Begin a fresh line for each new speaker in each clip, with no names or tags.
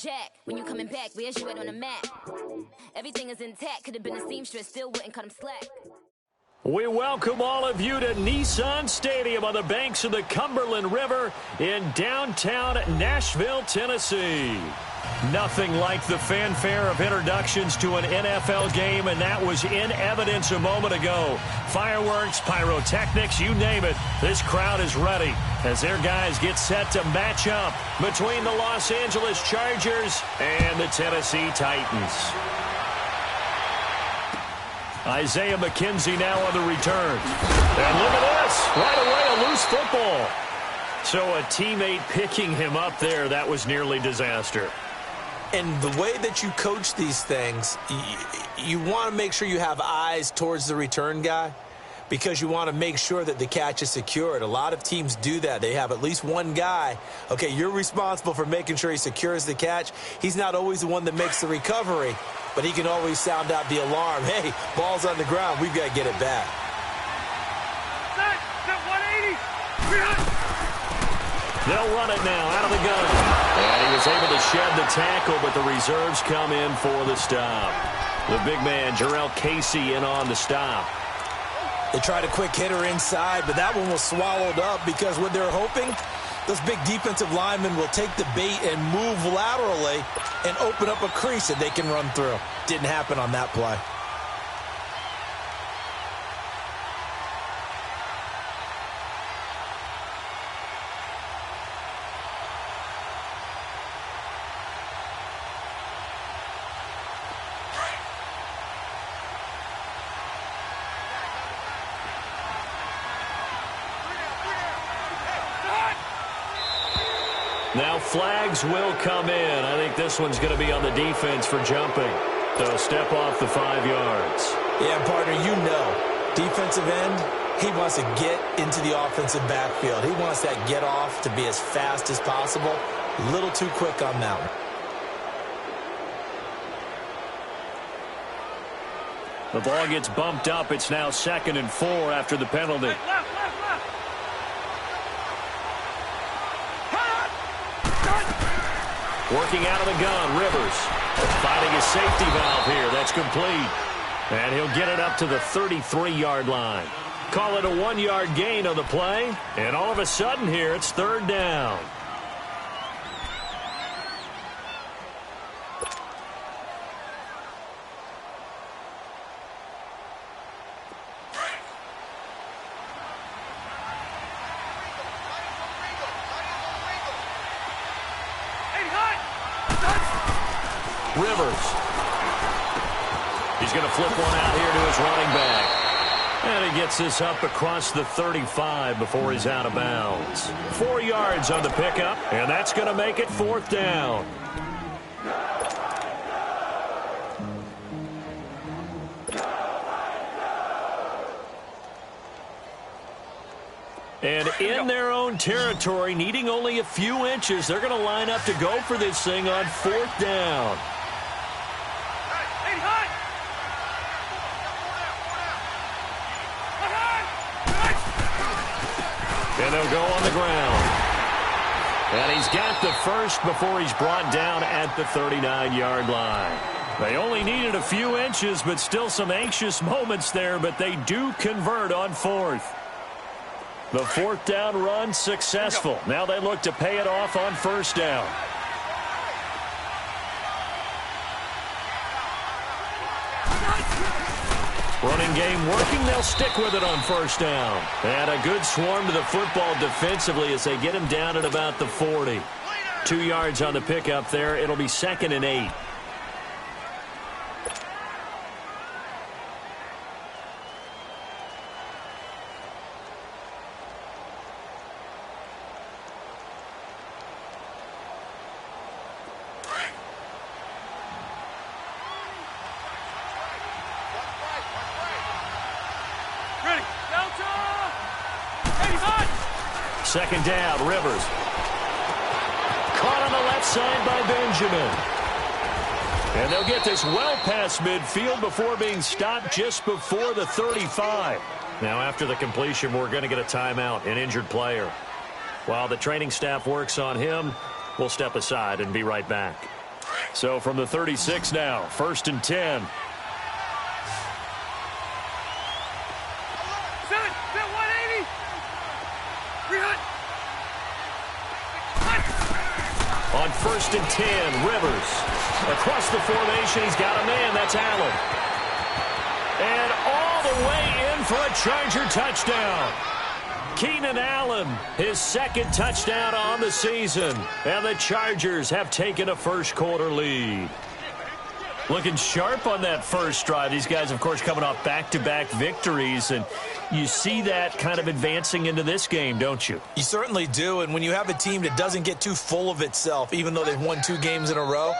jack. When you coming back, where's you at on the map? Everything is intact. Could have been a seamstress, still wouldn't cut him slack.
We welcome all of you to Nissan Stadium on the banks of the Cumberland River in downtown Nashville, Tennessee. Nothing like the fanfare of introductions to an NFL game, and that was in evidence a moment ago. Fireworks, pyrotechnics, you name it. This crowd is ready as their guys get set to match up between the Los Angeles Chargers and the Tennessee Titans. Isaiah McKenzie now on the return. And look at this. Right away, a loose football. So a teammate picking him up there, that was nearly disaster.
And the way that you coach these things, you want to make sure you have eyes towards the return guy because you want to make sure that the catch is secured. A lot of teams do that. They have at least one guy. Okay, you're responsible for making sure he secures the catch. He's not always the one that makes the recovery, but he can always sound out the alarm. Hey, ball's on the ground. We've got to get it back.
Set, 180. They'll run it now out of the gun. And he was able to shed the tackle, but the reserves come in for the stop. The big man, Jarrell Casey, in on the stop.
They tried a quick hitter inside, but that one was swallowed up because what they're hoping, those big defensive linemen will take the bait and move laterally and open up a crease that they can run through. Didn't happen on that play.
Now flags will come in. I think this one's going to be on the defense for jumping. So step off the 5 yards.
Yeah, partner, you know, defensive end, he wants to get into the offensive backfield. He wants that get off to be as fast as possible. A little too quick on that one.
The ball gets bumped up. It's now 2nd and 4 after the penalty. Working out of the gun, Rivers. Finding his safety valve here. That's complete. And he'll get it up to the 33-yard line. Call it a 1-yard gain on the play. And all of a sudden here, it's 3rd down. Rivers. He's going to flip one out here to his running back. And he gets this up across the 35 before he's out of bounds. 4 yards on the pickup, and that's going to make it 4th down. And in their own territory, needing only a few inches, they're going to line up to go for this thing on 4th down. And they'll go on the ground. And he's got the first before he's brought down at the 39-yard line. They only needed a few inches, but still some anxious moments there, but they do convert on 4th. The 4th down run successful. Now they look to pay it off on 1st down. Running game working. They'll stick with it on 1st down. And a good swarm to the football defensively as they get him down at about the 40. 2 yards on the pickup there. It'll be 2nd and 8. Second down, Rivers. Caught on the left side by Benjamin. And they'll get this well past midfield before being stopped just before the 35. Now, after the completion, we're going to get a timeout, an injured player. While the training staff works on him, we'll step aside and be right back. So from the 36 now, 1st and 10. On 1st and 10, Rivers. Across the formation, he's got a man. That's Allen. And all the way in for a Charger touchdown. Keenan Allen, his 2nd touchdown on the season. And the Chargers have taken a first-quarter lead. Looking sharp on that first drive. These guys, of course, coming off back-to-back victories, and you see that kind of advancing into this game, don't you?
You certainly do, and when you have a team that doesn't get too full of itself, even though they've won 2 games in a row,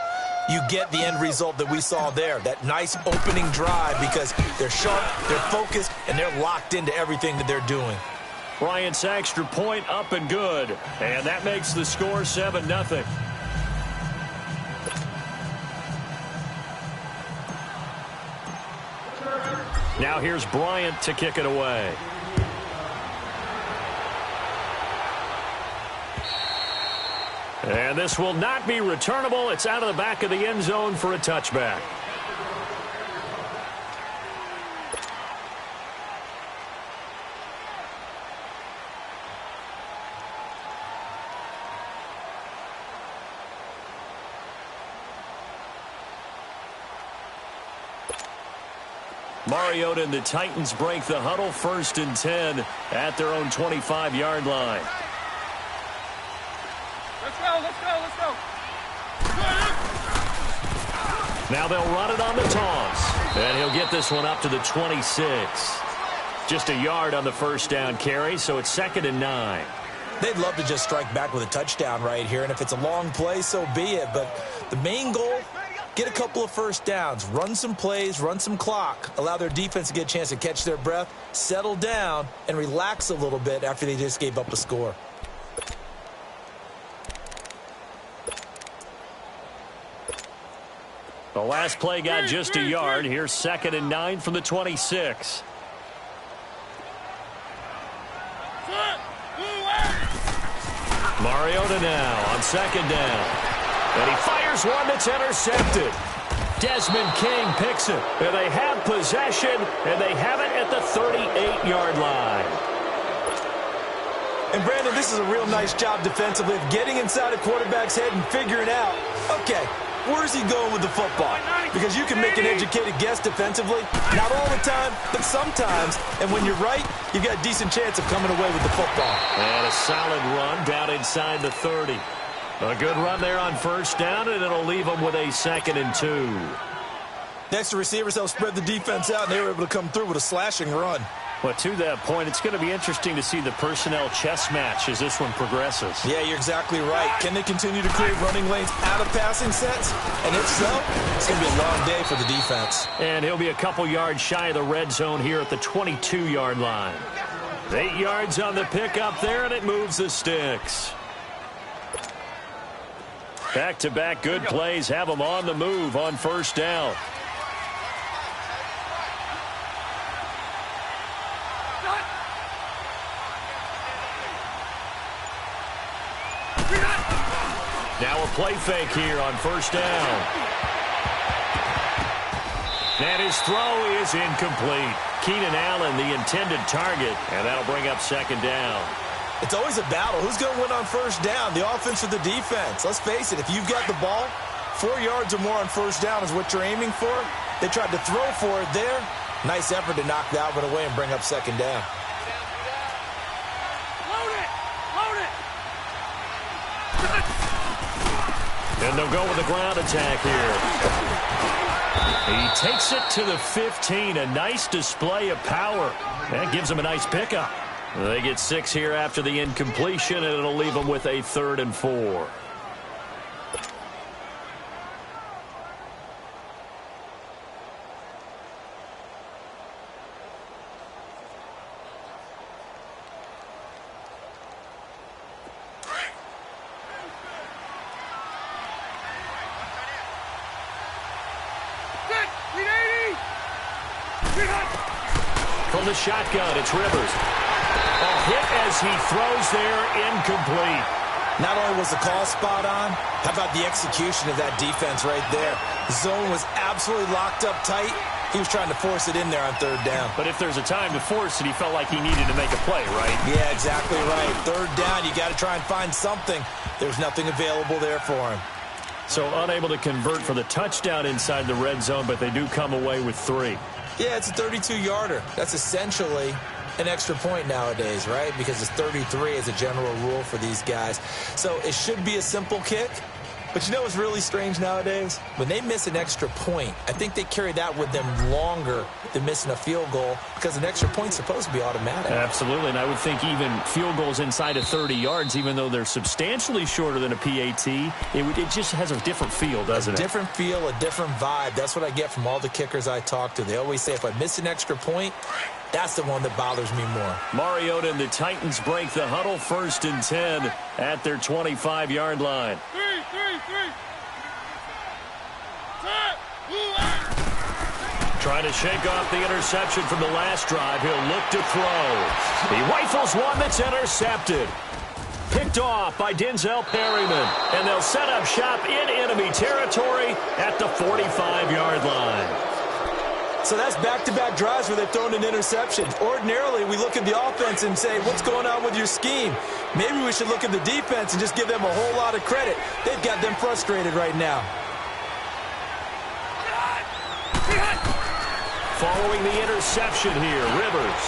you get the end result that we saw there, that nice opening drive, because they're sharp, they're focused, and they're locked into everything that they're doing.
Bryant's extra point up and good, and that makes the score 7-0. Now here's Bryant to kick it away. And this will not be returnable. It's out of the back of the end zone for a touchback. Mariota and the Titans break the huddle, 1st and 10 at their own 25-yard line.
Let's go.
Now they'll run it on the toss. And he'll get this one up to the 26. Just a yard on the first down carry, so it's 2nd and 9.
They'd love to just strike back with a touchdown right here, and if it's a long play, so be it. But the main goal, get a couple of first downs, run some plays, run some clock, allow their defense to get a chance to catch their breath, settle down, and relax a little bit after they just gave up a score.
The last play got just a yard. Here's 2nd and 9 from the 26. Mariota now on 2nd down. And he fires one that's intercepted. Desmond King picks it. And they have possession, and they have it at the 38-yard line.
And, Brandon, this is a real nice job defensively of getting inside a quarterback's head and figuring out, okay, where's he going with the football? Because you can make an educated guess defensively. Not all the time, but sometimes. And when you're right, you've got a decent chance of coming away with the football.
And a solid run down inside the 30. A good run there on first down, and it'll leave them with a 2nd and 2.
Next, the receivers helped spread the defense out, and they were able to come through with a slashing run.
But to that point, it's going to be interesting to see the personnel chess match as this one progresses.
Yeah, you're exactly right. Can they continue to create running lanes out of passing sets? And if so, it's going to be a long day for the defense.
And he'll be a couple yards shy of the red zone here at the 22-yard line. 8 yards on the pickup there, and it moves the sticks. Back-to-back good plays have them on the move on first down. Now a play fake here on first down. And his throw is incomplete. Keenan Allen, the intended target, and that'll bring up 2nd down.
It's always a battle. Who's going to win on first down, the offense or the defense? Let's face it, if you've got the ball, 4 yards or more on first down is what you're aiming for. They tried to throw for it there. Nice effort to knock that one away and bring up 2nd down.
And they'll go with the ground attack here. He takes it to the 15. A nice display of power. That gives him a nice pickup. They get 6 here after the incompletion, and it'll leave them with a 3rd and 4. From the shotgun, it's Rivers. A hit as he throws there, incomplete.
Not only was the call spot on, how about the execution of that defense right there? The zone was absolutely locked up tight. He was trying to force it in there on third down.
But if there's a time to force it, he felt like he needed to make a play, right?
Yeah, exactly right. Third down, you got to try and find something. There's nothing available there for him.
So unable to convert for the touchdown inside the red zone, but they do come away with 3.
Yeah, it's a 32-yarder. That's essentially an extra point nowadays, right? Because it's 33 as a general rule for these guys. So it should be a simple kick. But you know what's really strange nowadays? When they miss an extra point, I think they carry that with them longer than missing a field goal because an extra point's supposed to be automatic.
Absolutely, and I would think even field goals inside of 30 yards, even though they're substantially shorter than a PAT, it just has a different feel, doesn't it?
A different feel, a different vibe. That's what I get from all the kickers I talk to. They always say if I miss an extra point, that's the one that bothers me more.
Mariota and the Titans break the huddle, 1st and 10 at their 25-yard line. Trying to shake off the interception from the last drive. He'll look to throw. He rifles one that's intercepted. Picked off by Denzel Perryman. And they'll set up shop in enemy territory at the 45-yard line.
So that's back-to-back drives where they've thrown an interception. Ordinarily, we look at the offense and say, what's going on with your scheme? Maybe we should look at the defense and just give them a whole lot of credit. They've got them frustrated right now.
Following the interception here, Rivers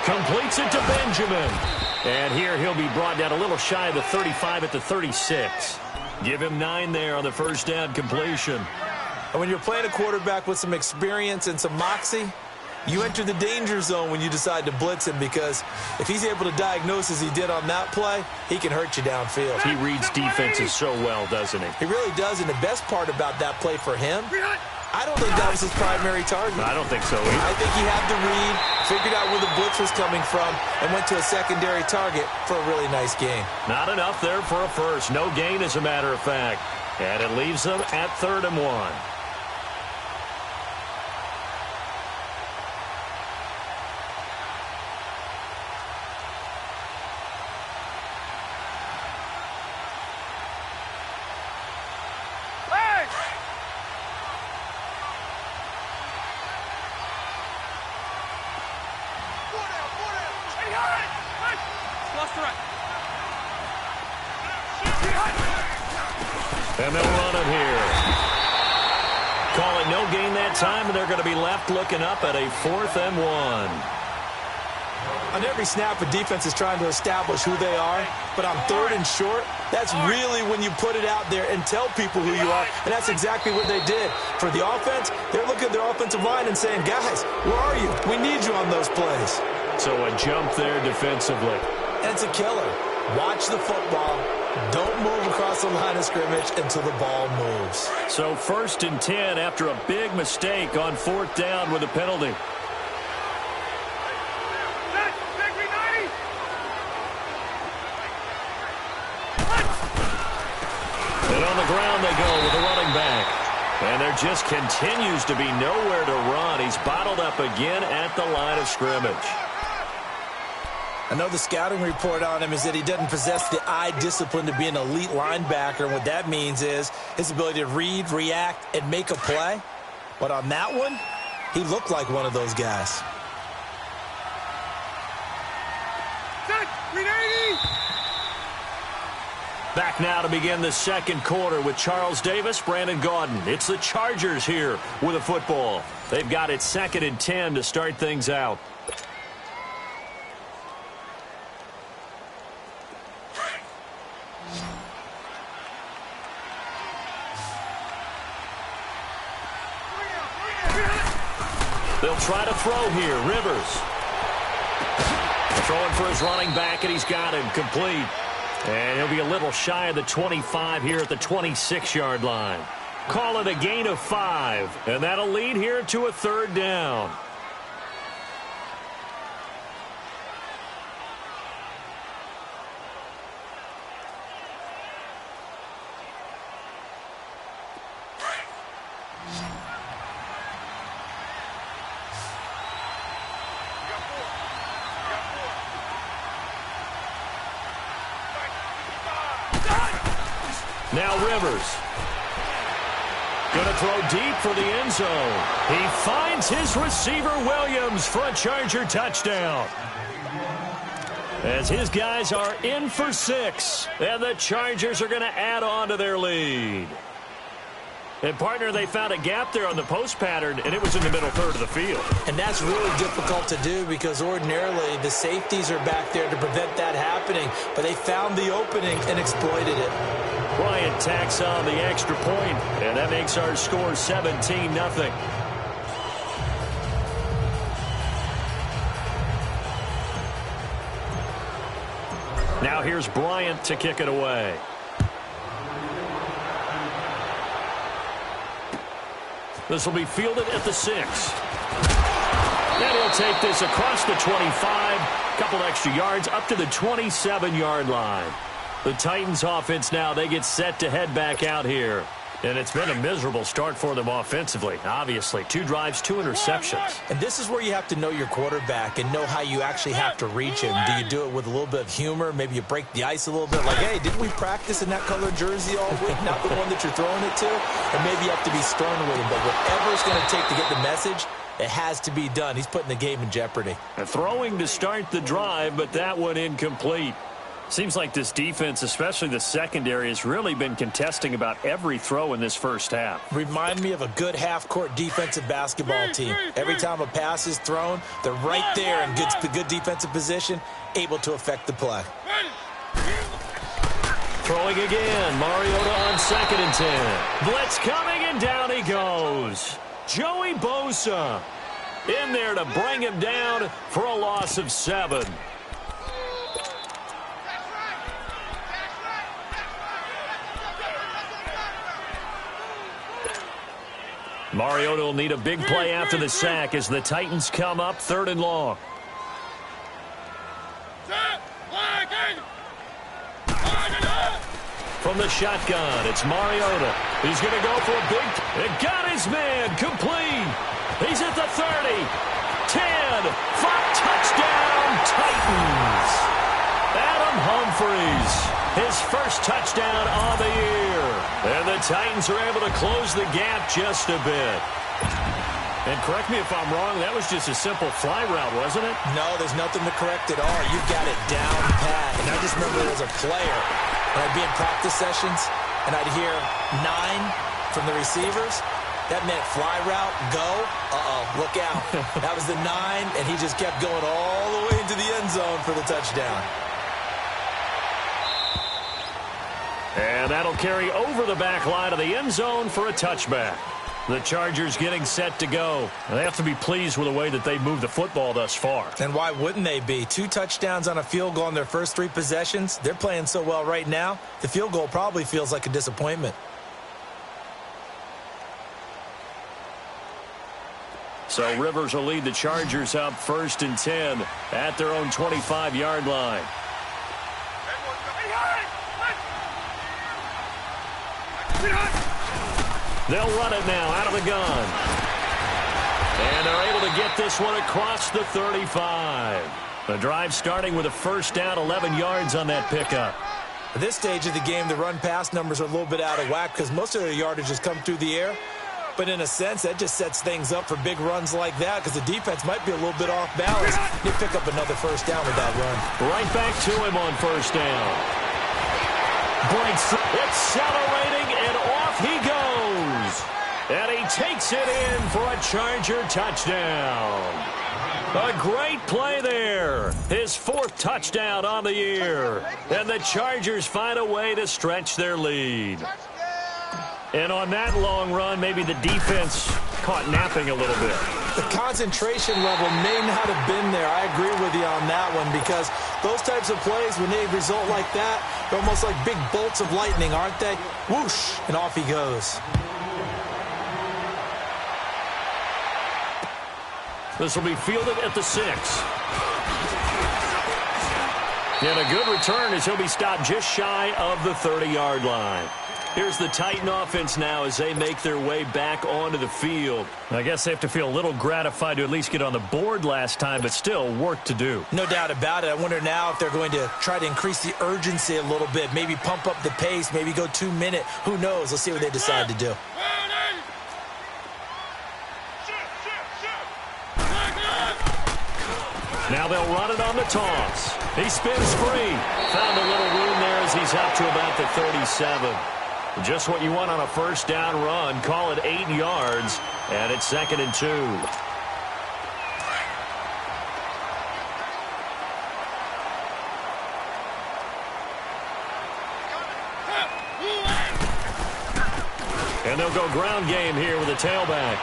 completes it to Benjamin. And here he'll be brought down a little shy of the 35 at the 36. Give him 9 there on the first down completion.
And when you're playing a quarterback with some experience and some moxie, you enter the danger zone when you decide to blitz him because if he's able to diagnose as he did on that play, he can hurt you downfield.
He reads defenses so well, doesn't he?
He really does, and the best part about that play for him, I don't think that was his primary target.
I don't think so either.
I think he had the read, figured out where the blitz was coming from, and went to a secondary target for a really nice gain.
Not enough there for a first. No gain, as a matter of fact. And it leaves them at 3rd and 1. And they'll run it here. Call it no gain that time, and they're going to be left looking up at a 4th and 1.
On every snap, a defense is trying to establish who they are, but on 3rd and short, that's really when you put it out there and tell people who you are, and that's exactly what they did. For the offense, they're looking at their offensive line and saying, guys, where are you? We need you on those plays.
So a jump there defensively.
And it's a killer. Watch the football. Don't move across the line of scrimmage until the ball moves.
So 1st and 10 after a big mistake on 4th down with a penalty. And on the ground they go with the running back. And there just continues to be nowhere to run. He's bottled up again at the line of scrimmage.
I know the scouting report on him is that he doesn't possess the eye discipline to be an elite linebacker. And what that means is his ability to read, react, and make a play. But on that one, he looked like one of those guys.
Back now to begin the 2nd quarter with Charles Davis, Brandon Gaudin. It's the Chargers here with a football. They've got it 2nd and 10 to start things out. They'll try to throw here. Rivers throwing for his running back, and he's got him complete. And he'll be a little shy of the 25 here at the 26-yard line. Call it a gain of 5, and that'll lead here to a 3rd down. Now Rivers. Going to throw deep for the end zone. He finds his receiver Williams for a Charger touchdown. As his guys are in for 6, and the Chargers are going to add on to their lead. And, partner, they found a gap there on the post pattern, and it was in the middle third of the field.
And that's really difficult to do because ordinarily the safeties are back there to prevent that happening. But they found the opening and exploited it.
Bryant tacks on the extra point, and that makes our score 17-0. Now here's Bryant to kick it away. This will be fielded at the 6. And he'll take this across the 25. Couple extra yards up to the 27-yard line. The Titans offense now, they get set to head back out here. And it's been a miserable start for them offensively, obviously. 2 drives, 2 interceptions.
And this is where you have to know your quarterback and know how you actually have to reach him. Do you do it with a little bit of humor? Maybe you break the ice a little bit. Like, hey, didn't we practice in that colored jersey all week? Not the one that you're throwing it to? And maybe you have to be stern with him. But whatever it's going to take to get the message, it has to be done. He's putting the game in jeopardy.
Throwing to start the drive, but that one incomplete. Seems like this defense, especially the secondary, has really been contesting about every throw in this first half.
Remind me of a good half-court defensive basketball team. Every time a pass is thrown, they're right there in good defensive position, able to affect the play.
Throwing again. Mariota on 2nd and 10. Blitz coming, and down he goes. Joey Bosa in there to bring him down for a loss of 7. Mariota will need a big play after the sack as the Titans come up 3rd and long. From the shotgun, it's Mariota. He's going to go for a big... It got his man complete. He's at the 30. 10. 5 touchdown Titans. Adam Humphries. His first touchdown on the year. And the Titans are able to close the gap just a bit. And correct me if I'm wrong, that was just a simple fly route, wasn't it?
No, there's nothing to correct at all. You've got it down pat. And I just remember as a player, when I'd be in practice sessions, and I'd hear 9 from the receivers, that meant fly route, go, look out. That was the 9, and he just kept going all the way into the end zone for the touchdown.
And that'll carry over the back line of the end zone for a touchback. The Chargers getting set to go. They have to be pleased with the way that they moved the football thus far.
And why wouldn't they be? 2 touchdowns on a field goal in their first 3 possessions. They're playing so well right now, the field goal probably feels like a disappointment.
So Rivers will lead the Chargers up 1st and 10 at their own 25-yard line. They'll run it now out of the gun. And they're able to get this one across the 35. The drive starting with a first down, 11 yards on that pickup.
At this stage of the game, the run-pass numbers are a little bit out of whack because most of their yardage has come through the air. But in a sense, that just sets things up for big runs like that because the defense might be a little bit off balance. You pick up another first down with that run.
Right back to him on first down. Breaks through. Accelerating, and off he goes. And he takes it in for a Charger touchdown. A great play there. His 4th touchdown on the year. And the Chargers find a way to stretch their lead. And on that long run, maybe the defense caught napping a little bit.
The concentration level may not have been there. I agree with you on that one because those types of plays, when they result like that, they're almost like big bolts of lightning, aren't they? Whoosh, and off he goes.
This will be fielded at the 6. And a good return as he'll be stopped just shy of the 30-yard line. Here's the Titan offense now as they make their way back onto the field. I guess they have to feel a little gratified to at least get on the board last time, but still work to do.
No doubt about it. I wonder now if they're going to try to increase the urgency a little bit, maybe pump up the pace, maybe go 2 minute. Who knows? Let's see what they decide to do.
Now they'll run it on the toss. He spins free. Found a little room there as he's out to about the 37. Just what you want on a first down run. Call it 8 yards, and it's 2nd and 2. And they'll go ground game here with a tailback.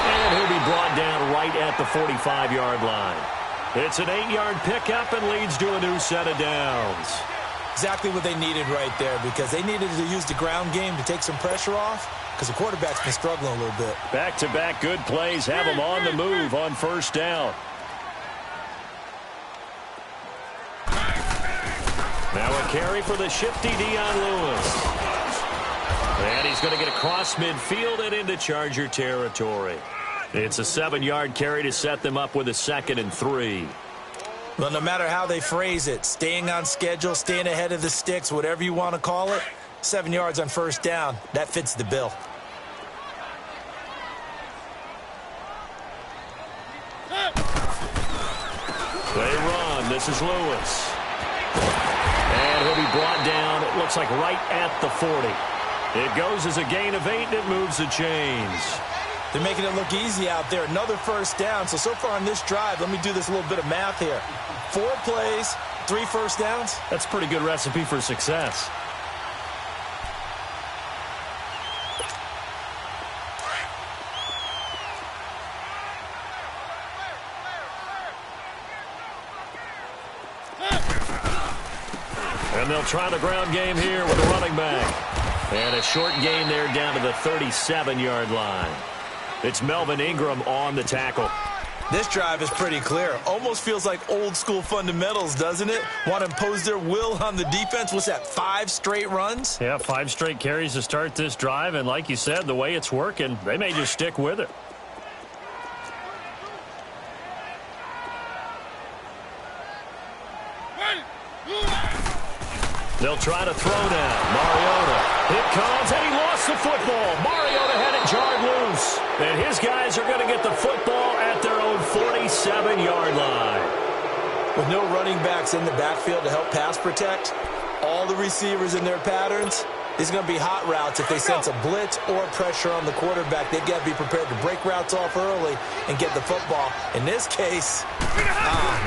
And he'll be brought down right at the 45-yard line. It's an 8-yard pickup and leads to a new set of downs.
Exactly what they needed right there, because they needed to use the ground game to take some pressure off, because the quarterback's been struggling a little bit.
Back-to-back good plays have them on the move on first down. Now a carry for the shifty Dion Lewis. And he's going to get across midfield and into Charger territory. It's a 7-yard carry to set them up with a 2nd and 3.
Well, no matter how they phrase it, staying on schedule, staying ahead of the sticks, whatever you want to call it, 7 yards on first down, that fits the bill.
They run. This is Lewis. And he'll be brought down, it looks like right at the 40. It goes as a gain of 8, and it moves the chains.
They're making it look easy out there. Another first down. So far on this drive, let me do this little bit of math here. 4 plays, 3 first downs.
That's a pretty good recipe for success. And they'll try the ground game here with a running back. And a short gain there down to the 37-yard line. It's Melvin Ingram on the tackle.
This drive is pretty clear. Almost feels like old school fundamentals, doesn't it? Want to impose their will on the defense. What's that, 5 straight runs?
Yeah, 5 straight carries to start this drive. And like you said, the way it's working, they may just stick with it. They'll try to throw now. Mariota. It comes, and he lost the football. Mariota had it jarred loose. And his guys are going to get the football at their own 47-yard line.
With no running backs in the backfield to help pass protect, all the receivers in their patterns, these are going to be hot routes if they sense a blitz or pressure on the quarterback. They've got to be prepared to break routes off early and get the football. In this case,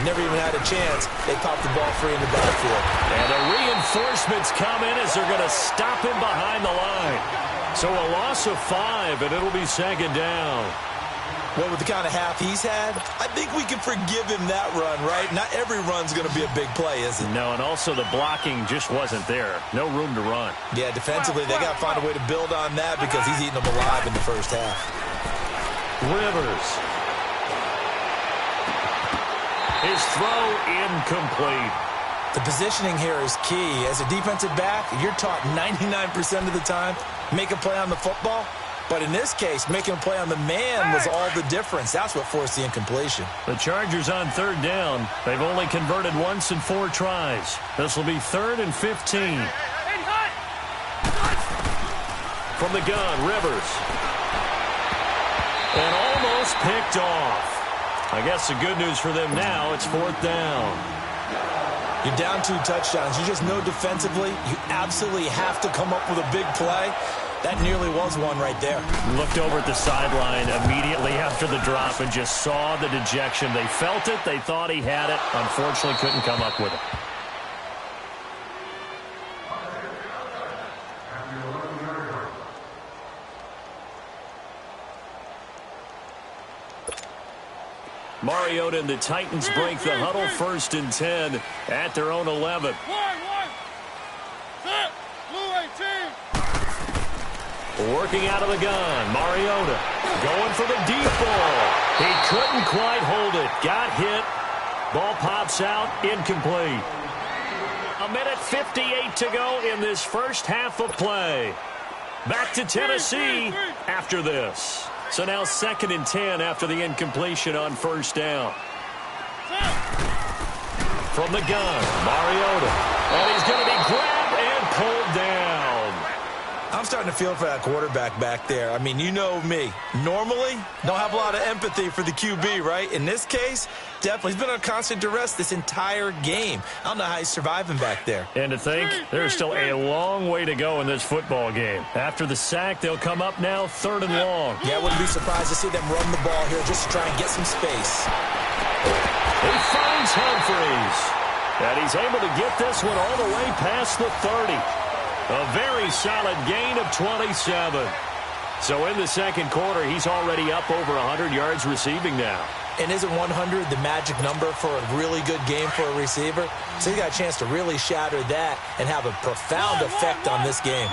never even had a chance. They popped the ball free in the backfield.
And the reinforcements come in as they're going to stop him behind the line. So a loss of 5, and it'll be 2nd down.
Well, with the kind of half he's had, I think we can forgive him that run, right? Not every run's going to be a big play, is it?
No, and also the blocking just wasn't there. No room to run.
Yeah, defensively, they got to find a way to build on that because he's eating them alive in the first half.
Rivers. His throw incomplete.
The positioning here is key. As a defensive back, you're taught 99% of the time, make a play on the football. But in this case, making a play on the man was all the difference. That's what forced the incompletion.
The Chargers on 3rd down. They've only converted once in 4 tries. This will be 3rd and 15. From the gun, Rivers. And almost picked off. I guess the good news for them now, it's 4th down.
You're down 2 touchdowns. You just know defensively you absolutely have to come up with a big play. That nearly was one right there.
Looked over at the sideline immediately after the drop and just saw the dejection. They felt it. They thought he had it. Unfortunately, couldn't come up with it. Mariota and the Titans break the huddle, 1st and 10 at their own 11. Working out of the gun, Mariota going for the deep ball. He couldn't quite hold it. Got hit. Ball pops out, incomplete. 1:58 to go in this first half of play. Back to Tennessee after this. So now 2nd and 10 after the incompletion on first down. From the gun, Mariota. And he's going to be grabbed and pulled down.
I'm starting to feel for that quarterback back there. I mean, you know me. Normally, don't have a lot of empathy for the QB, right? In this case, definitely. He's been on constant duress this entire game. I don't know how he's surviving back there.
And to think, there's still a long way to go in this football game. After the sack, they'll come up now 3rd and long.
Yeah, I wouldn't be surprised to see them run the ball here just to try and get some space.
He finds Humphries. And he's able to get this one all the way past the 30. A very solid gain of 27. So in the second quarter, he's already up over 100 yards receiving now.
And isn't 100 the magic number for a really good game for a receiver? So he got a chance to really shatter that and have a profound effect on this game.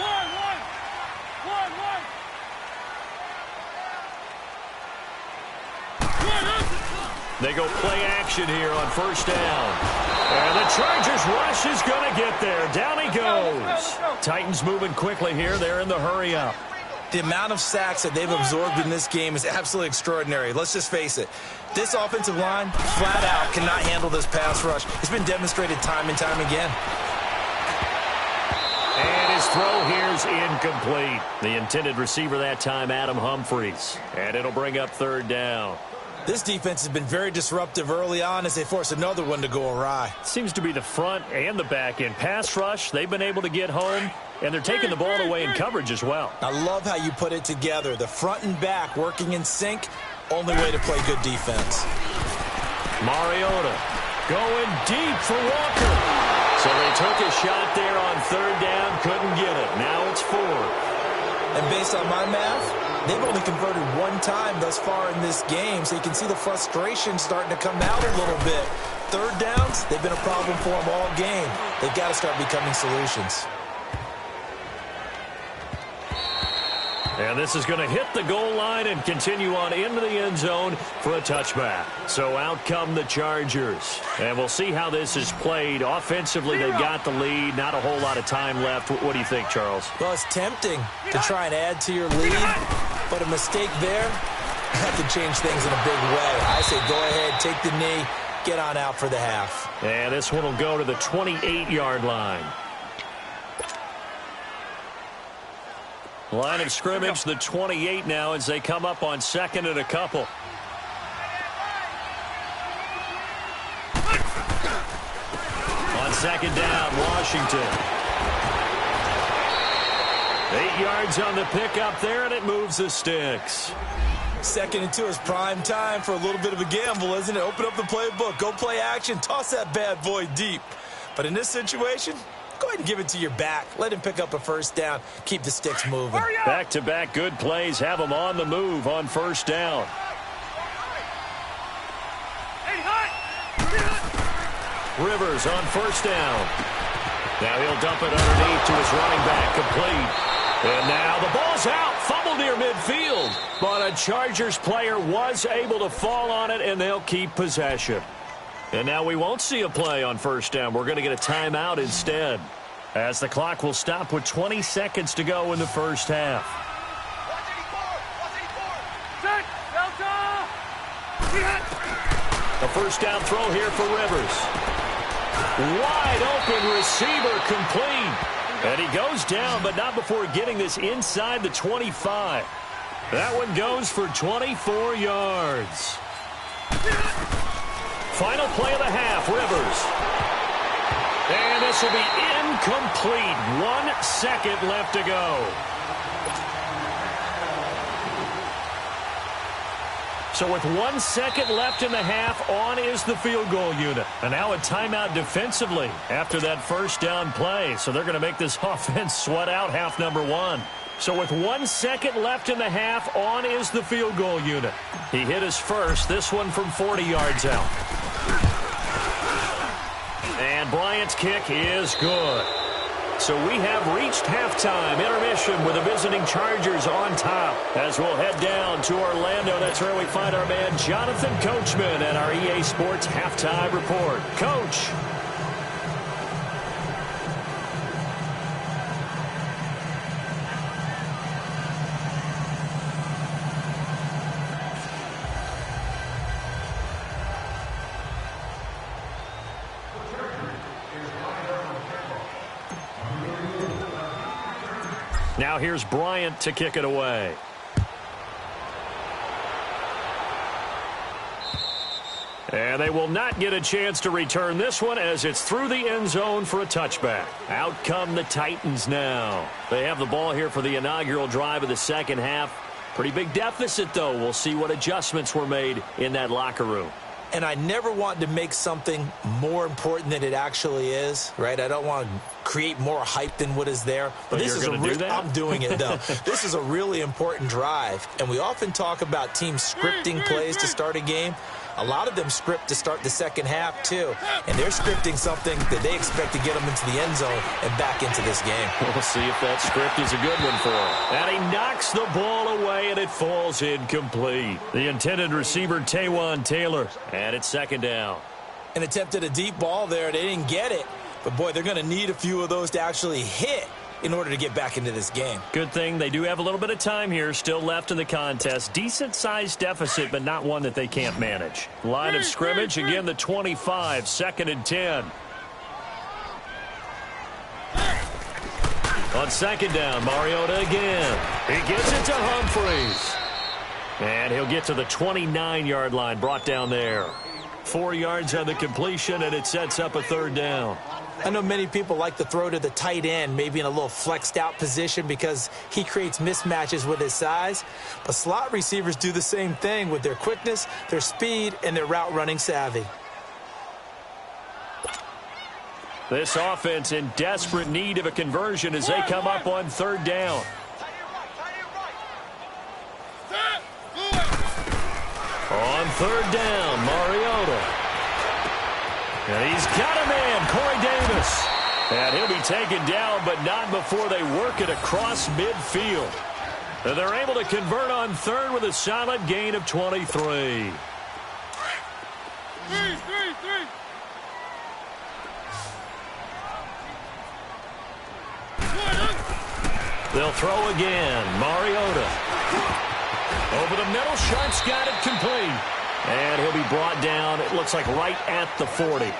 They go play action here on first down. And the Chargers rush is going to get there. Down he goes. Titans moving quickly here. They're in the hurry up.
The amount of sacks that they've absorbed in this game is absolutely extraordinary. Let's just face it. This offensive line, flat out, cannot handle this pass rush. It's been demonstrated time and time again.
And his throw here's incomplete. The intended receiver that time, Adam Humphries. And it'll bring up 3rd down.
This defense has been very disruptive early on as they force another one to go awry.
Seems to be the front and the back end. Pass rush, they've been able to get home, and they're taking the ball away in coverage as well.
I love how you put it together. The front and back working in sync, only way to play good defense.
Mariota going deep for Walker. So they took a shot there on 3rd down, couldn't get it. Now it's 4.
And based on my math, they've only converted 1 time thus far in this game, so you can see the frustration starting to come out a little bit. 3rd downs, they've been a problem for them all game. They've got to start becoming solutions.
And this is going to hit the goal line and continue on into the end zone for a touchback. So out come the Chargers. And we'll see how this is played. Offensively, they've got the lead. Not a whole lot of time left. What do you think, Charles?
Well, it's tempting to try and add to your lead, but a mistake there that could change things in a big way. I say go ahead, take the knee, get on out for the half.
And this one will go to the 28-yard line. Line of scrimmage, the 28 now as they come up on 2nd and a couple. On 2nd down, Washington. 8 yards on the pickup there, and it moves the sticks.
2nd and 2 is prime time for a little bit of a gamble, isn't it? Open up the playbook, go play action, toss that bad boy deep. But in this situation, go ahead and give it to your back. Let him pick up a 1st down. Keep the sticks moving.
Back-to-back good plays have them on the move on 1st down. Rivers on 1st down. Now he'll dump it underneath to his running back, complete. And now the ball's out, fumbled near midfield. But a Chargers player was able to fall on it, and they'll keep possession. And now we won't see a play on 1st down. We're going to get a timeout instead, as the clock will stop with 20 seconds to go in the first half. A 1st down throw here for Rivers. Wide open receiver, complete. And he goes down, but not before getting this inside the 25. That one goes for 24 yards. Final play of the half, Rivers. And this will be incomplete. 1 second left to go. So with 1 second left in the half, on is the field goal unit. And now a timeout defensively after that 1st down play. So they're going to make this offense sweat out half number 1. So with 1 second left in the half, on is the field goal unit. He hit his first, this one from 40 yards out. And Bryant's kick is good. So we have reached halftime intermission with the visiting Chargers on top. As we'll head down to Orlando, that's where we find our man Jonathan Coachman and our EA Sports Halftime Report. Coach. Now here's Bryant to kick it away. And they will not get a chance to return this one as it's through the end zone for a touchback. Out come the Titans now. They have the ball here for the inaugural drive of the second half. Pretty big deficit, though. We'll see what adjustments were made in that locker room.
And I never want to make something more important than it actually is, right? I don't want to create more hype than what is there.
But this is
I'm doing it, though. This is a really important drive. And we often talk about teams scripting plays to start a game. A lot of them script to start the second half, too. And they're scripting something that they expect to get them into the end zone and back into this game.
We'll see if that script is a good one for him. And he knocks the ball away, and it falls incomplete. The intended receiver, Taywan Taylor, and it's second down.
And attempted a deep ball there. They didn't get it. But, boy, they're going to need a few of those to actually hit in order to get back into this game.
Good thing they do have a little bit of time here still left in the contest. Decent-sized deficit, but not one that they can't manage. Line of scrimmage, again, the 25, 2nd and 10. On second down, Mariota again. He gives it to Humphries. And he'll get to the 29-yard line, brought down there. 4 yards on the completion, and it sets up a third down.
I know many people like to throw to the tight end, maybe in a little flexed out position because he creates mismatches with his size. But slot receivers do the same thing with their quickness, their speed, and their route running savvy.
This offense in desperate need of a conversion as they come up on third down. On third down, Mariota. And he's got a man, Corey Davis. And he'll be taken down, but not before they work it across midfield. And they're able to convert on third with a solid gain of 23. They'll throw again. Mariota. Over the middle, Sharp's got it complete. And he'll be brought down, it looks like right at the 40.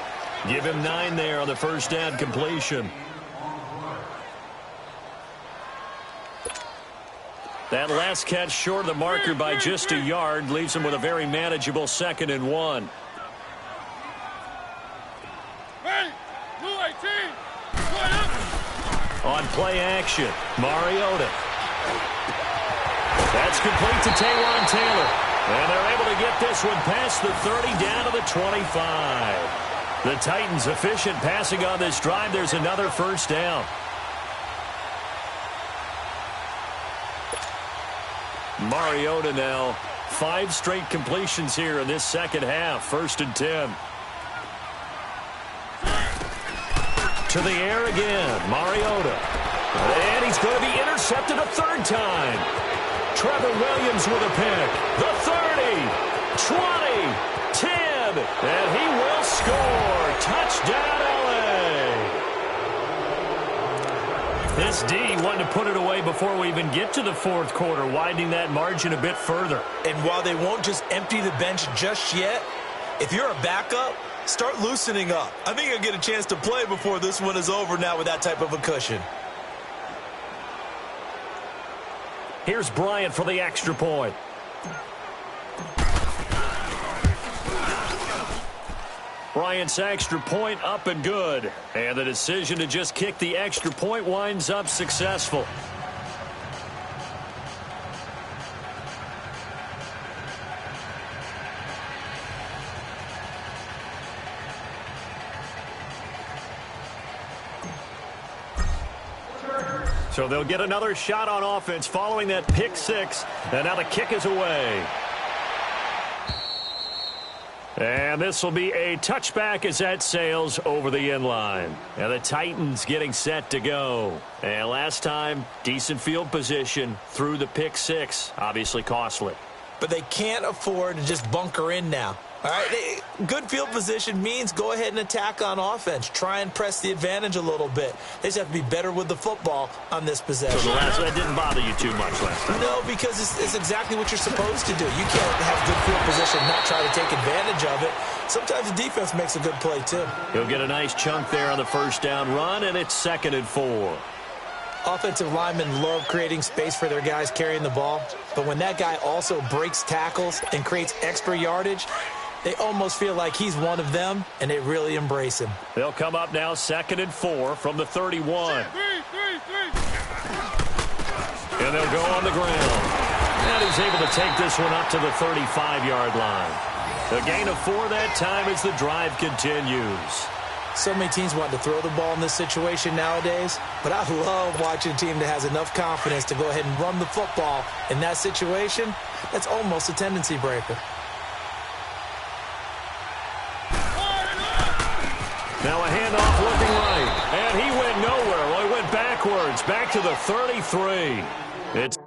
Give him 9 there on the first down completion. That last catch short of the marker by just a yard leaves him with a very manageable 2nd and 1. On play action, Mariota. That's complete to Taywan Taylor. And they're able to get this one past the 30 down to the 25. The Titans efficient passing on this drive. There's another first down. Mariota now. 5 straight completions here in this second half. 1st and 10. To the air again. Mariota. And he's going to be intercepted a 3rd time. Trevor Williams with a pick. The 30, 20, 10, and he will score. Touchdown, LA. This D wanted to put it away before we even get to the 4th quarter, widening that margin a bit further.
And while they won't just empty the bench just yet, if you're a backup, start loosening up. I think you'll get a chance to play before this one is over now with that type of a cushion.
Here's Bryant for the extra point. Bryant's extra point up and good. And the decision to just kick the extra point winds up successful. So they'll get another shot on offense following that pick 6. And now the kick is away. And this will be a touchback as that sails over the end line. And the Titans getting set to go. And last time, decent field position through the pick 6. Obviously costly.
But they can't afford to just bunker in now. All right, good field position means go ahead and attack on offense. Try and press the advantage a little bit. They just have to be better with the football on this possession.
So that didn't bother you too much last time?
No, because it's exactly what you're supposed to do. You can't have good field position and not try to take advantage of it. Sometimes the defense makes a good play, too.
He'll get a nice chunk there on the first down run, and it's 2nd and 4.
Offensive linemen love creating space for their guys carrying the ball, but when that guy also breaks tackles and creates extra yardage, they almost feel like he's one of them, and they really embrace him.
They'll come up now 2nd and 4 from the 31. And they'll go on the ground. And he's able to take this one up to the 35-yard line. A gain of 4 that time as the drive continues.
So many teams want to throw the ball in this situation nowadays, but I love watching a team that has enough confidence to go ahead and run the football. In that situation, that's almost a tendency breaker.
Now a handoff looking right, and he went nowhere. Well, he went backwards, back to the 33. It's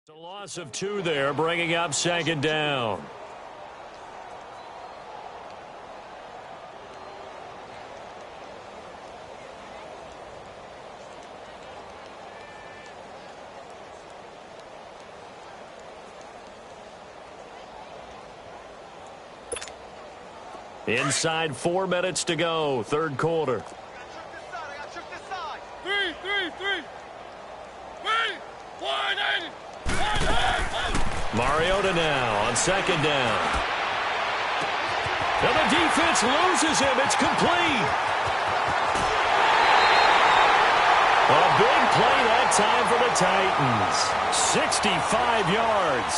a loss of 2 there, bringing up 2nd down. Inside 4 minutes to go, 3rd quarter. Mariota now on 2nd down. Now the defense loses him. It's complete. A big play that time for the Titans. 65 yards.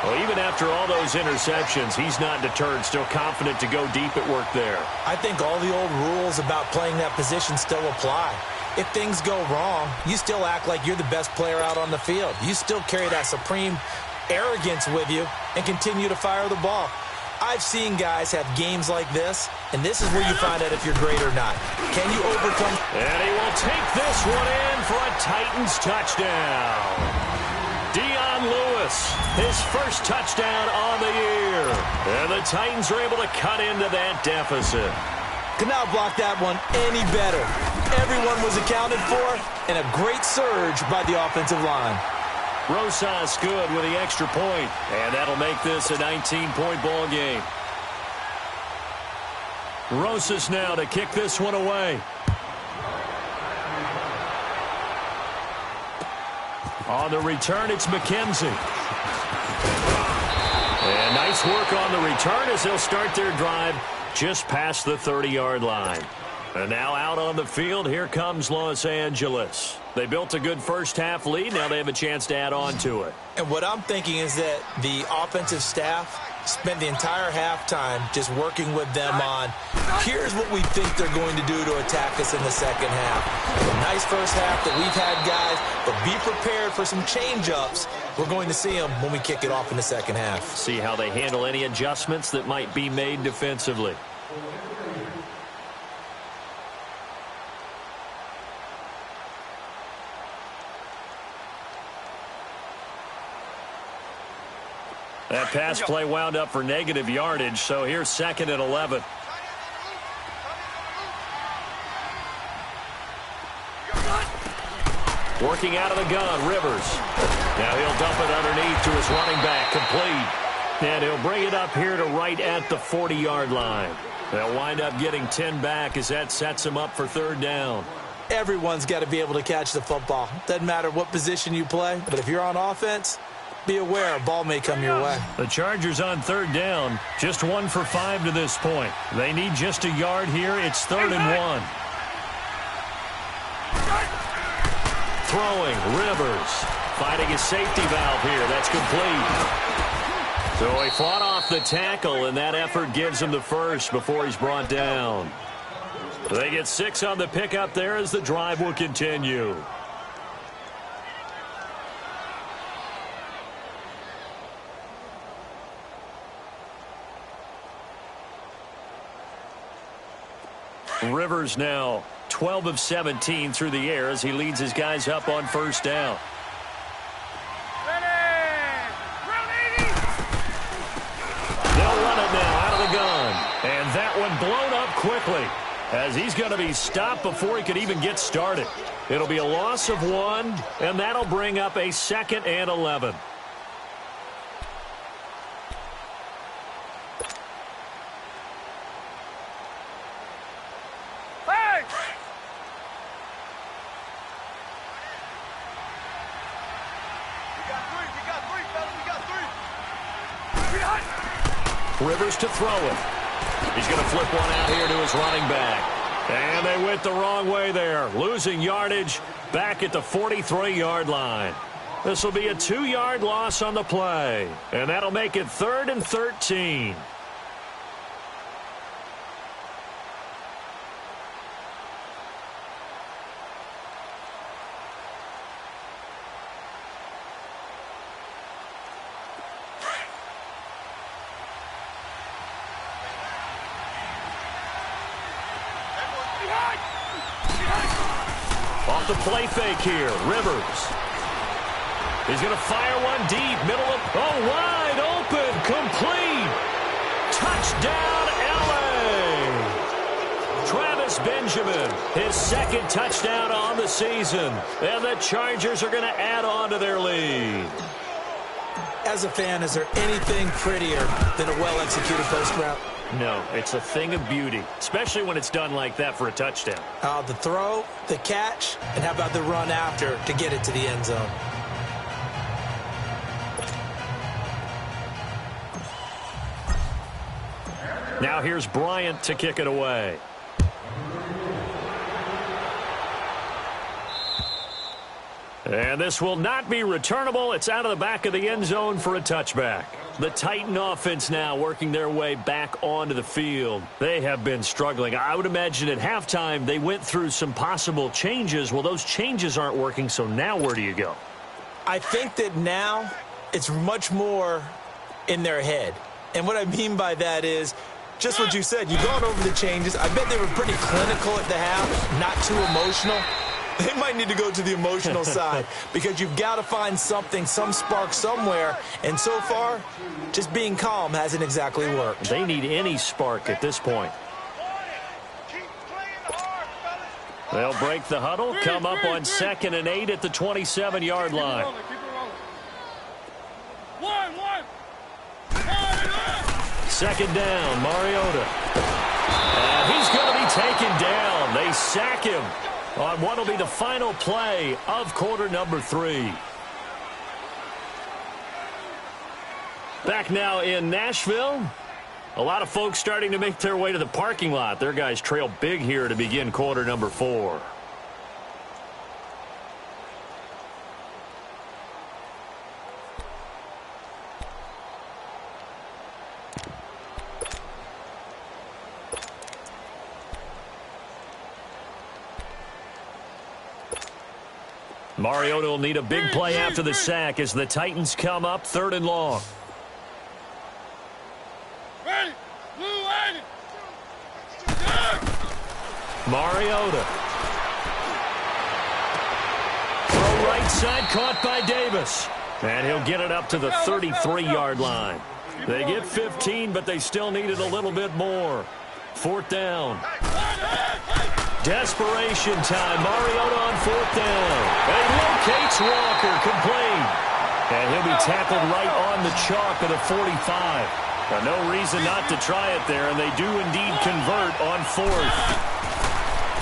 Well, even after all those interceptions, he's not deterred, still confident to go deep at work there.
I think all the old rules about playing that position still apply. If things go wrong, you still act like you're the best player out on the field. You still carry that supreme arrogance with you and continue to fire the ball. I've seen guys have games like this, and this is where you find out if you're great or not. Can you overcome?
And he will take this one in for a Titans touchdown. Dion Lewis, his first touchdown on the year. And the Titans are able to cut into that deficit.
Could not block that one any better. Everyone was accounted for, and a great surge by the offensive line.
Rosas good with the extra point, and that'll make this a 19-point ball game. Rosas now to kick this one away. On the return, it's McKenzie. And nice work on the return as they'll start their drive just past the 30-yard line. And now out on the field, here comes Los Angeles. They built a good first-half lead. Now they have a chance to add on to it.
And what I'm thinking is that the offensive staff spent the entire halftime just working with them on, here's what we think they're going to do to attack us in the second half. A nice first half that we've had, guys, but be prepared for some change-ups. We're going to see them when we kick it off in the second half.
See how they handle any adjustments that might be made defensively. That pass play wound up for negative yardage, so here's 2nd and 11. Working out of the gun, Rivers. Now he'll dump it underneath to his running back, complete. And he'll bring it up here to right at the 40-yard line. They'll wind up getting 10 back as that sets him up for 3rd down.
Everyone's got to be able to catch the football. Doesn't matter what position you play, but if you're on offense, be aware a ball may come your way.
The Chargers on 3rd down, just 1 for 5 to this point. They need just a yard here. It's 3rd and 1. Throwing, Rivers. Finding his safety valve here. That's complete. So he fought off the tackle, and that effort gives him the first before he's brought down. They get 6 on the pickup there as the drive will continue. Rivers now 12 of 17 through the air as he leads his guys up on first down. They'll run it now out of the gun. And that one blown up quickly as he's going to be stopped before he could even get started. It'll be a loss of 1, and that'll bring up a 2nd and 11. Rivers to throw it. He's going to flip one out here to his running back. And they went the wrong way there, losing yardage back at the 43-yard line. This will be a 2-yard loss on the play, and that'll make it 3rd and 13. Off the play fake here, Rivers. He's going to fire one deep, middle of, wide open, complete. Touchdown, LA. Travis Benjamin, his 2nd touchdown on the season. And the Chargers are going to add on to their lead.
As a fan, is there anything prettier than a well-executed post route?
No, it's a thing of beauty, especially when it's done like that for a touchdown.
The throw, the catch, and how about the run after to get it to the end zone?
Now here's Bryant to kick it away. And this will not be returnable. It's out of the back of the end zone for a touchback. The Titan offense now working their way back onto the field. They have been struggling. I would imagine at halftime they went through some possible changes. Well, those changes aren't working, so now where do you go?
I think that now it's much more in their head. And what I mean by that is just what you said. You've gone over the changes. I bet they were pretty clinical at the half, not too emotional. They might need to go to the emotional side because you've got to find something, some spark somewhere. And so far, just being calm hasn't exactly worked.
They need any spark at this point. They'll break the huddle, come up on 2nd and 8 at the 27-yard line. Second down, Mariota. And he's going to be taken down. They sack him on what will be the final play of quarter number 3. Back now in Nashville. A lot of folks starting to make their way to the parking lot. Their guys trail big here to begin quarter number 4. Mariota will need a big play after the sack as the Titans come up 3rd and long. Mariota. Throw right side, caught by Davis. And he'll get it up to the 33-yard line. They get 15, but they still needed a little bit more. 4th down. Desperation time. Mariota on 4th down. And he locates Walker, complete. And he'll be tackled right on the chalk of the 45. Now, no reason not to try it there, and they do indeed convert on 4th.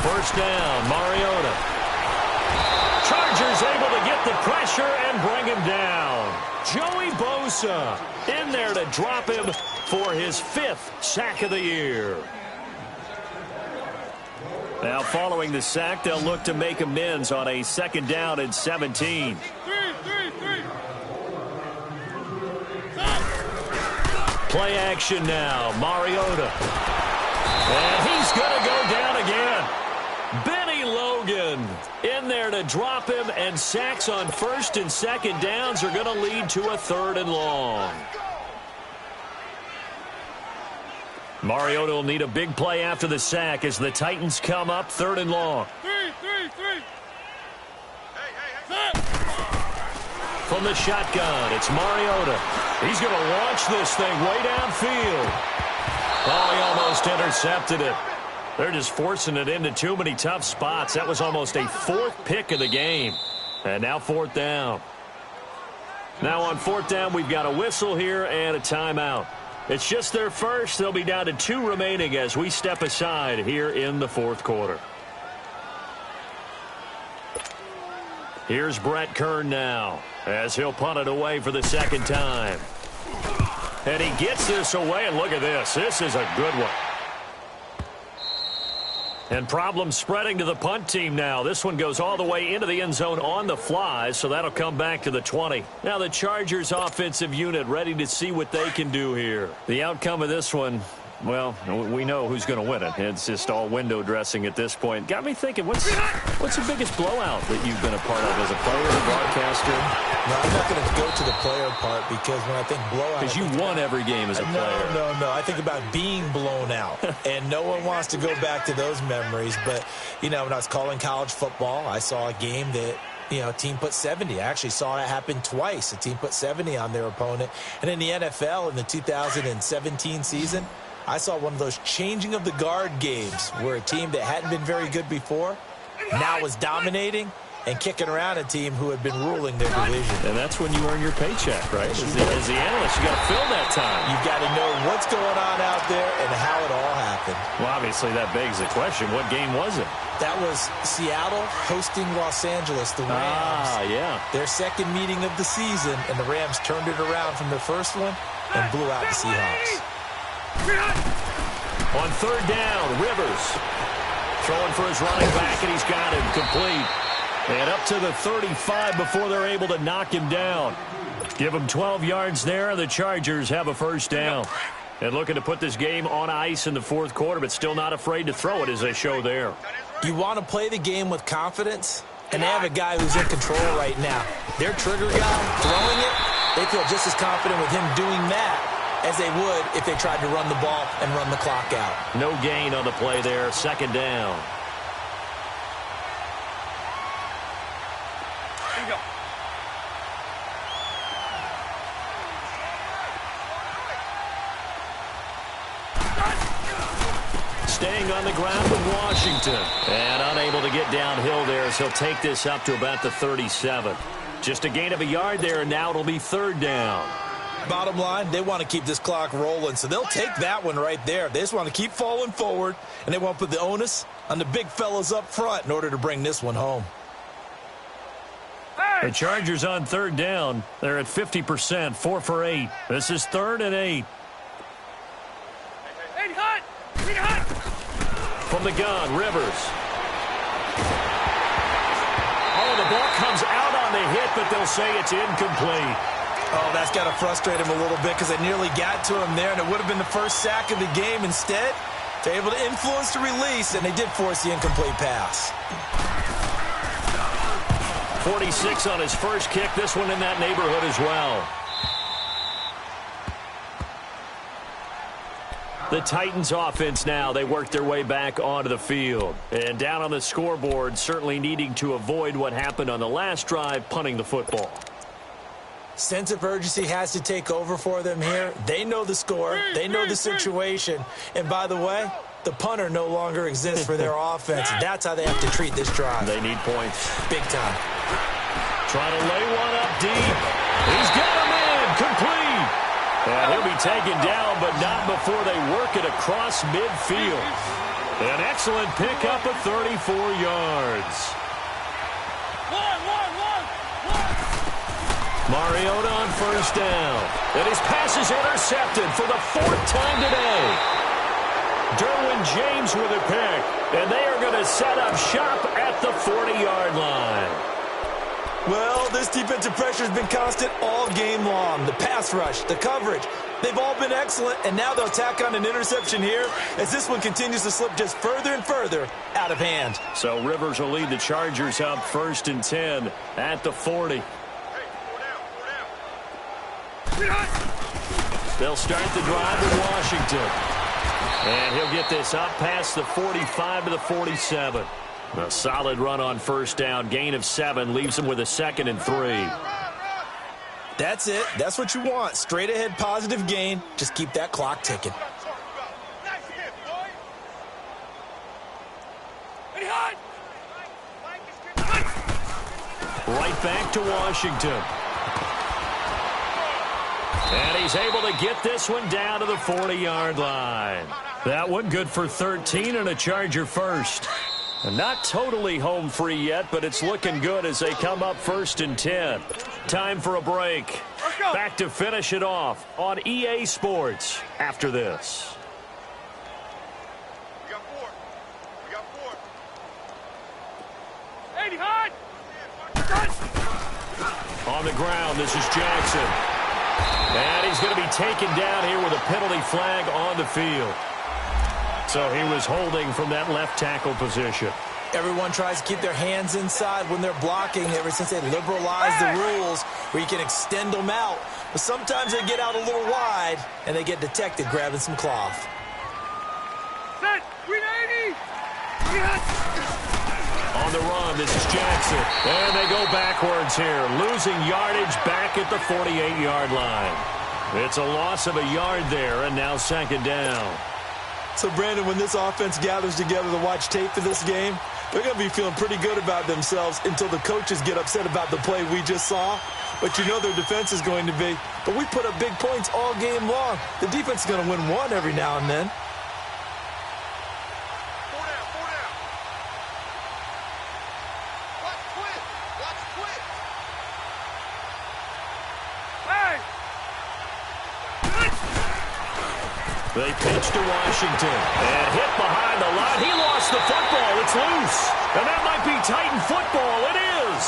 1st down, Mariota. Chargers able to get the pressure and bring him down. Joey Bosa in there to drop him for his 5th sack of the year. Now, following the sack, they'll look to make amends on a 2nd down and 17. Play action now, Mariota. And he's going to go down again. Benny Logan in there to drop him, and sacks on 1st and 2nd downs are going to lead to a 3rd and long. Mariota will need a big play after the sack as the Titans come up 3rd and long. From the shotgun, it's Mariota. He's going to launch this thing way downfield. Oh, he almost intercepted it. They're just forcing it into too many tough spots. That was almost a 4th pick of the game. And now 4th down. Now on 4th down, we've got a whistle here and a timeout. It's just their first. They'll be down to 2 remaining as we step aside here in the 4th quarter. Here's Brett Kern now as he'll punt it away for the 2nd time. And he gets this away, and look at this. This is a good one. And problems spreading to the punt team now. This one goes all the way into the end zone on the fly, so that'll come back to the 20. Now the Chargers offensive unit ready to see what they can do here. The outcome of this one, well, we know who's going to win it. It's just all window dressing at this point. Got me thinking, what's the biggest blowout that you've been a part of as a player and a broadcaster?
No, I'm not going to go to the player part because when I think blowout...
Because you won every game as a player.
No. I think about being blown out. And no one wants to go back to those memories. But, when I was calling college football, I saw a game that... a team put 70. I actually saw it happen twice. A team put 70 on their opponent. And in the NFL in the 2017 season, I saw one of those changing of the guard games where a team that hadn't been very good before now was dominating and kicking around a team who had been ruling their division.
And that's when you earn your paycheck, right? As the analyst, you got to fill that time.
You've got to know what's going on out there and how it all happened.
Well, obviously that begs the question, what game was it?
That was Seattle hosting Los Angeles, the Rams.
Ah, yeah.
Their 2nd meeting of the season, and the Rams turned it around from their 1st one and blew out the Seahawks.
On 3rd down, Rivers throwing for his running back, and he's got him complete. And up to the 35 before they're able to knock him down. Give him 12 yards there, and the Chargers have a 1st down. And looking to put this game on ice in the 4th quarter, but still not afraid to throw it as they show there.
You want to play the game with confidence, and they have a guy who's in control right now. Their trigger guy throwing it, they feel just as confident with him doing that as they would if they tried to run the ball and run the clock out.
No gain on the play there, 2nd down. Staying on the ground with Washington. And unable to get downhill there as he'll take this up to about the 37. Just a gain of a yard there, and now it'll be 3rd down.
Bottom line, they want to keep this clock rolling, so they'll take that one right there. They just want to keep falling forward, and they want to put the onus on the big fellas up front in order to bring this one home.
The Chargers on 3rd down. They're at 50%, 4 for 8. This is 3rd and 8. From the gun, Rivers. Oh, the ball comes out on the hit, but they'll say it's incomplete.
Oh, that's got to frustrate him a little bit because they nearly got to him there, and it would have been the first sack of the game. Instead, they're able to influence the release, and they did force the incomplete pass.
46 on his first kick. This one in that neighborhood as well. The Titans offense now, they work their way back onto the field. And down on the scoreboard, certainly needing to avoid what happened on the last drive, punting the football.
Sense of urgency has to take over for them here. They know the score. They know the situation. And by the way, the punter no longer exists for their offense. That's how they have to treat this drive.
They need points.
Big time.
Trying to lay one up deep. He's got him in. Complete. And he'll be taken down, but not before they work it across midfield. An excellent pickup of 34 yards. Mariota on 1st down. And his pass is intercepted for the 4th time today. Derwin James with a pick. And they are going to set up shop at the 40-yard line.
Well, this defensive pressure has been constant all game long. The pass rush, the coverage, they've all been excellent, and now they'll tack on an interception here as this one continues to slip just further and further out of hand.
So Rivers will lead the Chargers up 1st and 10 at the 40. They'll start the drive with Washington. And he'll get this up past the 45 to the 47. A solid run on first down. Gain of 7 leaves him with a 2nd and 3.
That's it. That's what you want. Straight ahead positive gain. Just keep that clock ticking.
Right back to Washington. And he's able to get this one down to the 40-yard line. That one good for 13 and a Charger first. Not totally home free yet, but it's looking good as they come up 1st and 10. Time for a break. Back to finish it off on EA Sports after this.
We got 4. We got 4.
80 hard.
On the ground, this is Jackson. And he's going to be taken down here with a penalty flag on the field. So he was holding from that left tackle position.
Everyone tries to keep their hands inside when they're blocking ever since they liberalized the rules where you can extend them out. But sometimes they get out a little wide and they get detected grabbing some cloth.
Set. 390.
On the run, this is Jackson. And they go backwards here, losing yardage back at the 48-yard line. It's a loss of a yard there, and now 2nd down.
So, Brandon, when this offense gathers together to watch tape for this game, they're going to be feeling pretty good about themselves until the coaches get upset about the play we just saw. But you know their defense is going to be. But we put up big points all game long. The defense is going to win one every now and then.
4 down, 4 down. Watch quit. Watch quit.
Hey.
They pitch to Washington. And hit behind the line. He lost the football. It's loose. And that might be Titan football. It is.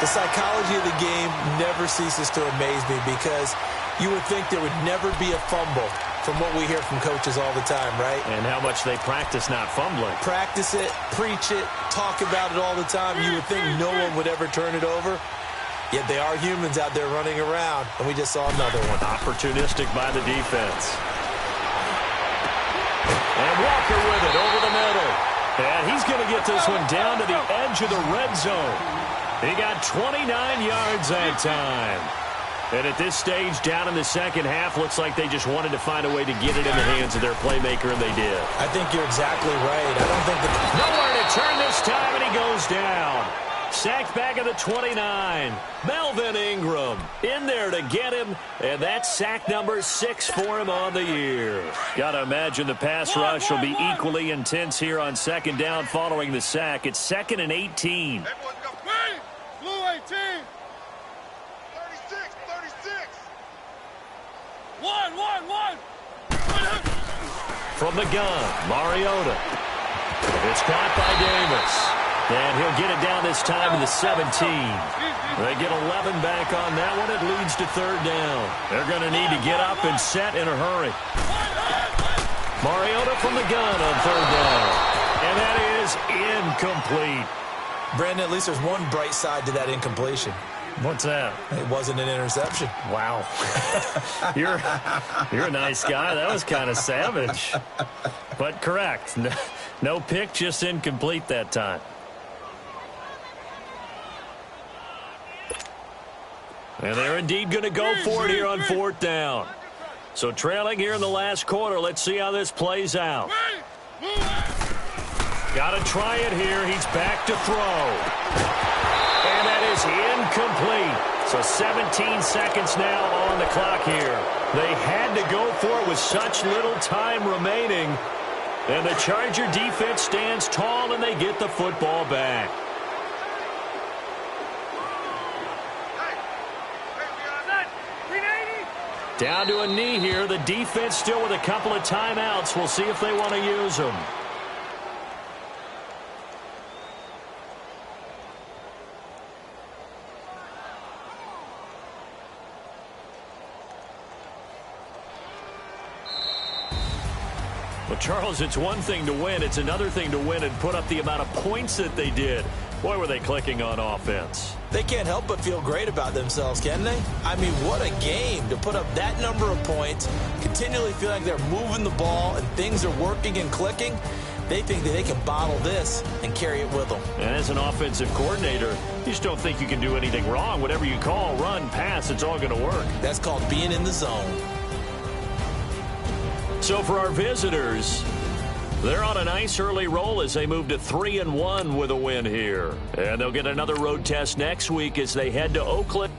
The psychology of the game never ceases to amaze me because you would think there would never be a fumble from what we hear from coaches all the time, right?
And how much they practice not fumbling.
Practice it, preach it, talk about it all the time. You would think no one would ever turn it over. Yet they are humans out there running around, and we just saw another one.
Opportunistic by the defense. And Walker with it over the middle. And he's going to get this one down to the edge of the red zone. He got 29 yards that time. And at this stage, down in the second half, looks like they just wanted to find a way to get it in the hands of their playmaker, and they did.
I think you're exactly right. I don't think
nowhere to turn this time, and he goes down. Sacked back at the 29. Melvin Ingram in there to get him, and that's sack number 6 for him on the year. Got to imagine the pass rush will be equally intense here on 2nd down following the sack. It's 2nd and 18.
That boy's got
Blue 18.
36, 36.
1.
From the gun, Mariota. It's caught by Davis. And he'll get it down this time to the 17. They get 11 back on that one. It leads to 3rd down. They're going to need to get up and set in a hurry. Mariota from the gun on 3rd down. And that is incomplete.
Brandon, at least there's one bright side to that incompletion.
What's that?
It wasn't an interception.
Wow. You're a nice guy. That was kind of savage. But correct. No pick, just incomplete that time. And they're indeed going to go for it here on 4th down. So trailing here in the last quarter. Let's see how this plays out. Got to try it here. He's back to throw. And that is incomplete. So 17 seconds now on the clock here. They had to go for it with such little time remaining. And the Charger defense stands tall, and they get the football back. Down to a knee here. The defense still with a couple of timeouts. We'll see if they want to use them. Well, Charles, it's one thing to win. It's another thing to win and put up the amount of points that they did. Boy, were they clicking on offense.
They can't help but feel great about themselves, can they? I mean, what a game to put up that number of points, continually feel like they're moving the ball and things are working and clicking. They think that they can bottle this and carry it with them.
And as an offensive coordinator, you just don't think you can do anything wrong. Whatever you call, run, pass, it's all going to work.
That's called being in the zone.
So for our visitors, they're on a nice early roll as they move to 3-1 with a win here. And they'll get another road test next week as they head to Oakland.